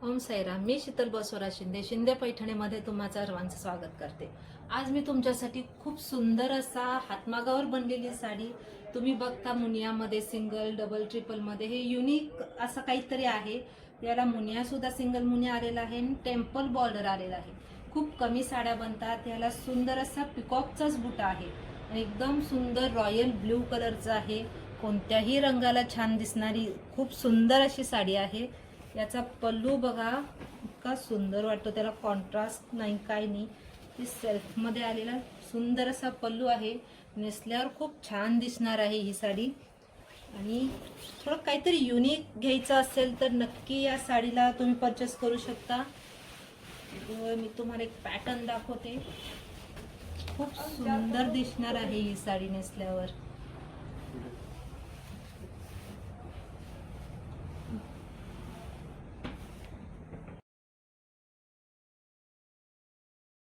ओम साईराम. मी शीतल बसवराज शिंदे पैठणीमध्ये तुम्हा सर्वांचं स्वागत करते. आज मी तुमच्यासाठी खूप सुंदर असा हातमागावर बनलेली साडी तुम्ही बघता. मुनियामध्ये सिंगल डबल ट्रिपलमध्ये हे युनिक असं काहीतरी आहे. याला मुनिया सुद्धा सिंगल मुनिया आलेला आहे आणि टेम्पल बॉर्डर आलेला आहे. खूप कमी साड्या बनतात. याला सुंदर असा पिकॉकचाच बुटा आहे आणि एकदम सुंदर रॉयल ब्ल्यू कलरचा आहे. कोणत्याही रंगाला छान दिसणारी खूप सुंदर अशी साडी आहे. याचा पल्लू बघा, इतका सुंदर वाटतो. त्याला कॉन्ट्रास्ट नाही, काय नाही. ती सेल्फमध्ये आलेला सुंदर असा पल्लू आहे. नेसल्यावर खूप छान दिसणार आहे ही साडी. आणि थोडं काहीतरी युनिक घ्यायचं असेल तर नक्की या साडीला तुम्ही परचेस करू शकता. मी तुम्हाला एक पॅटर्न दाखवते. खूप सुंदर दिसणार आहे ही साडी नेसल्यावर.